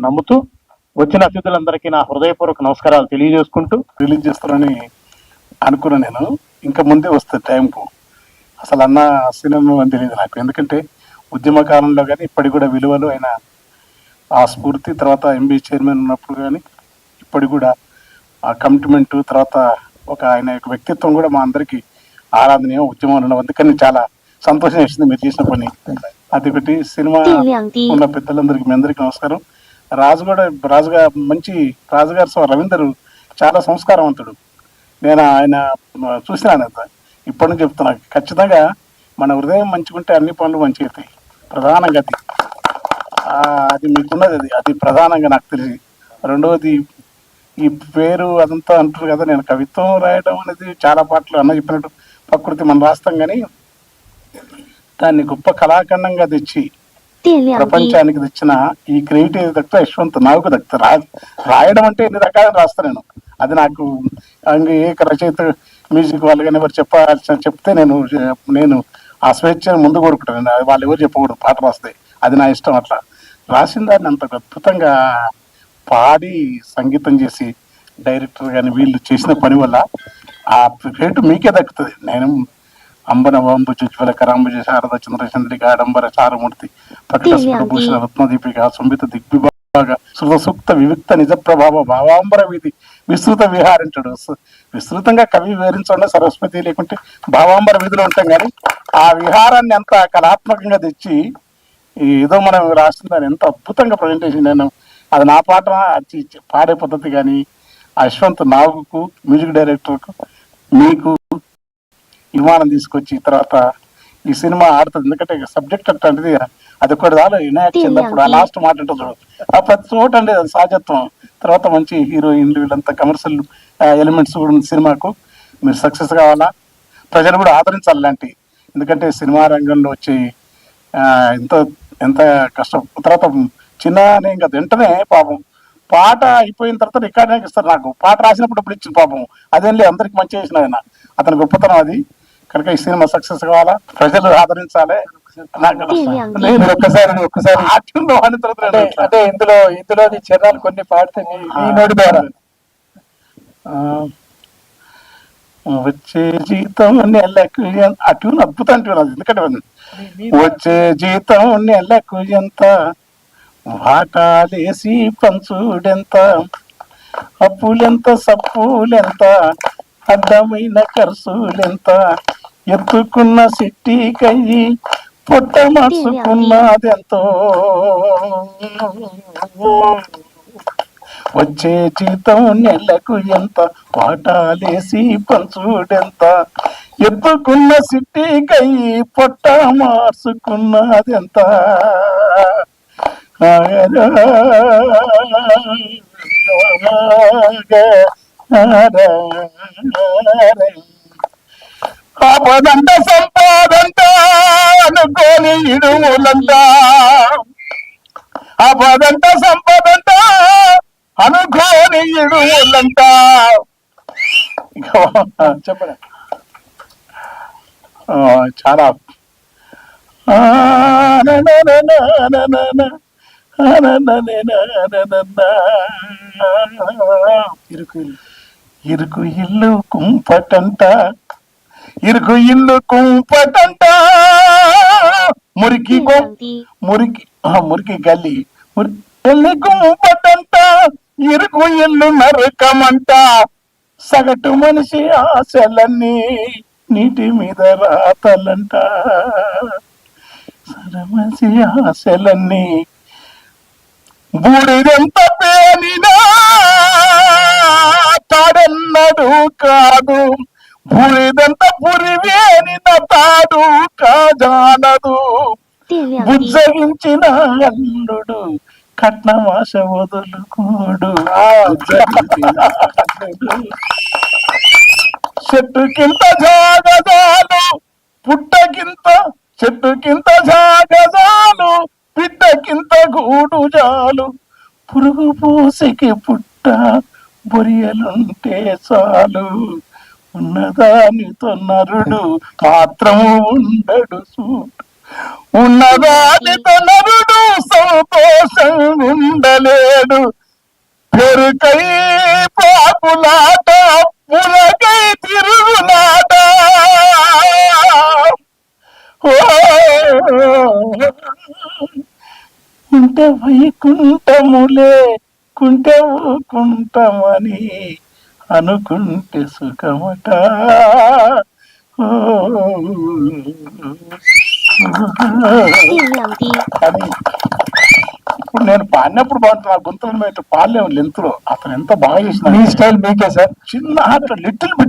నమ్ముతూ వచ్చిన అతిథులందరికీ నా హృదయపూర్వక నమస్కారాలు తెలియజేసుకుంటూ రిలీజ్ చేస్తారని అనుకున్నా. నేను ఇంకా ముందే వస్తుంది టైంకు. అసలు అన్న సినిమా అని తెలియదు నాకు, ఎందుకంటే ఉద్యమ కాలంలో కానీ ఇప్పటికి కూడా విలువలు ఆయన ఆ స్ఫూర్తి, తర్వాత ఎంబీ చైర్మన్ ఉన్నప్పుడు కానీ ఇప్పటికి కూడా ఆ కమిట్మెంట్, తర్వాత ఒక ఆయన యొక్క వ్యక్తిత్వం కూడా మా అందరికీ ఆరాధనీయం. ఉద్యమంలో ఉన్న అందుకని చాలా సంతోషం వేసింది మీరు చేసిన పని. అది ఒకటి. సినిమా ఉన్న పెద్దలందరికీ మీ అందరికీ నమస్కారం. రాజుగారు మంచి రాజుగారు రవీందర్ చాలా సంస్కారవంతుడు. నేను ఆయన చూసినాను, ఇప్పటి నుంచి చెప్తున్నా. ఖచ్చితంగా మన హృదయం మంచిగుంటే అన్ని పనులు మంచిగా అవుతాయి. ప్రధానంగా అది మీకున్నది, అది ప్రధానంగా నాకు తెలిసి. రెండవది, ఈ పేరు అదంతా అంటారు కదా, నేను కవిత్వం రాయడం అనేది చాలా పాటలు అన్న చెప్పినట్టు ప్రకృతి మనం రాస్తాం, కానీ దాన్ని గొప్ప కళాఖండంగా తెచ్చి ప్రపంచానికి తెచ్చిన ఈ క్రెడిట్ ఏది దక్కుతా యశ్వంత్ నాకు దక్కుతా. రాయడం అంటే ఎన్ని రకాలు రాస్తా నేను. అది నాకు ఏ రచయిత మ్యూజిక్ వాళ్ళు కానీ ఎవరు చెప్తే నేను ఆ స్వేచ్ఛను ముందు కోరుకుంటాను. వాళ్ళు ఎవరు చెప్పకూడదు పాట రాస్తే, అది నా ఇష్టం. అట్లా రాసిన దాన్ని అంత అద్భుతంగా పాడి సంగీతం చేసి డైరెక్టర్ కానీ వీళ్ళు చేసిన పని వల్ల ఆ క్రెడిట్ మీకే దక్కుతుంది. నేను అంబనవంబు జ్వల కరాంబుజ శారద చంద్రచంద్రిక ఆడంబర చారుమూర్తి ప్రకటస్ఫుట భూషణ రత్నదీపిక సంబిత దిగ్విభాగ శృత సూక్త వివిక్త నిజ ప్రభావ భావాంబర వీధి విస్తృత విహారించడు. విస్తృతంగా కవి వివరించండి సరస్వతి, లేకుంటే భావాంబర వీధిలో ఉంటాం. కానీ ఆ విహారాన్ని ఎంత కళాత్మకంగా తెచ్చి ఏదో మనం రాసిందని ఎంత అద్భుతంగా ప్రజెంటేషన్. నేను అది నా పాట పాడే పద్ధతి కానీ యశ్వంత్ నాగుకు మ్యూజిక్ డైరెక్టర్కు మీకు విమానం తీసుకొచ్చి తర్వాత ఈ సినిమా ఆడుతుంది. ఎందుకంటే సబ్జెక్ట్ అంటే అది ఒకటి చాలు. వినాయక చెందినప్పుడు ఆ లాస్ట్ మాట ఉంటుంది ఆ ప్రతి చోట అండి, అది సహజత్వం. తర్వాత మంచి హీరోయిన్లు వీళ్ళంతా కమర్షియల్ ఎలిమెంట్స్ కూడా ఉంది సినిమాకు. మీరు సక్సెస్ కావాలా, ప్రజలు కూడా ఆదరించాలి లాంటి. ఎందుకంటే సినిమా రంగంలో వచ్చి ఎంత కష్టం. తర్వాత చిన్ననే కదా వెంటనే పాపం పాట అయిపోయిన తర్వాత రికార్డింగ్ ఇస్తారు. నాకు పాట రాసినప్పుడు ఇప్పుడు ఇచ్చిన పాపం అదేం లేదు, అందరికి మంచి చేసిన ఆయన. అతని గొప్పతనం అది. కనుక ఈ సినిమా సక్సెస్ కావాలా, ప్రజలు ఆదరించాలి. ఒక్కసారి అంటే ఇందులో చరణాలు కొన్ని పాడితే మీ నోటి ద్వారా వచ్చే జీతం నెలకు ఆ ట్యూన్ అద్భుతం ట్యూన్ అది. ఎందుకంటే వచ్చే జీతం నెలకు ఎంత, వాటాలేసి పంచుడెంత, అప్పులెంత సప్పులెంత, అడ్డమైన ఖర్చులెంత, ఎత్తుకున్న సిట్టి కయ్యి పొట్ట మార్చుకున్నదెంతో, వచ్చే జీతం నెలకు ఎంత, వాటాలేసి పంచుడెంత, ఎత్తుకున్న సిట్టి కయ్యి పొట్ట మార్చుకున్నదెంత, ఆపదంట సంపాదంట అనుకోని ఇడుములంట, ఆపదంట సంపాదంట అనుకోని ఇడుములంట. చెప్పండి. చాలా ఇరుకు ఇల్లు కుంపటంట, ఇరుకు ఇల్లు కుంపటంట, మురికి గల్లి మురికి కుంపటంట, ఇరుకు ఇల్లు నరకమంట, సగటు మనిషి ఆశలన్నీ నీటి మీద రాతలంట, సరమనిషి ఆశలన్నీ బూడిదెంత పేనినా తాడన్నడు కాదు, బూడిదంత పురివేనిన తాడు కాజానదు, బుజ్జగించిన అల్లుడు కట్నమాశ వదులుకోడు, చెట్టుకింత జాగజాలు పుట్టకింత, చెట్టుకింత జాగజాలు పిట్టకింత గూడు జాలు, పురుగు పూసికి పుట్ట బొరియలుంటే చాలు, ఉన్నదానితో నరుడు మాత్రము ఉండడు చూడు, ఉన్నదానితో నరుడు సంతోషం ఉండలేడు పెరుకై పాపులాట పులకై తిరుగులాట ఓ ఉంటే వైకుంఠములే కుంటే కుంటమని అనుకుంటే సుఖమట ఓ. అని ఇప్పుడు నేను పాడినప్పుడు బాగుంటుంది, ఆ గొంతులను పాడలేము లెంత్లో. అతను ఎంత బాగా చేసిన మీ స్టైల్ మీకే సార్. చిన్న లిటిల్ బిట్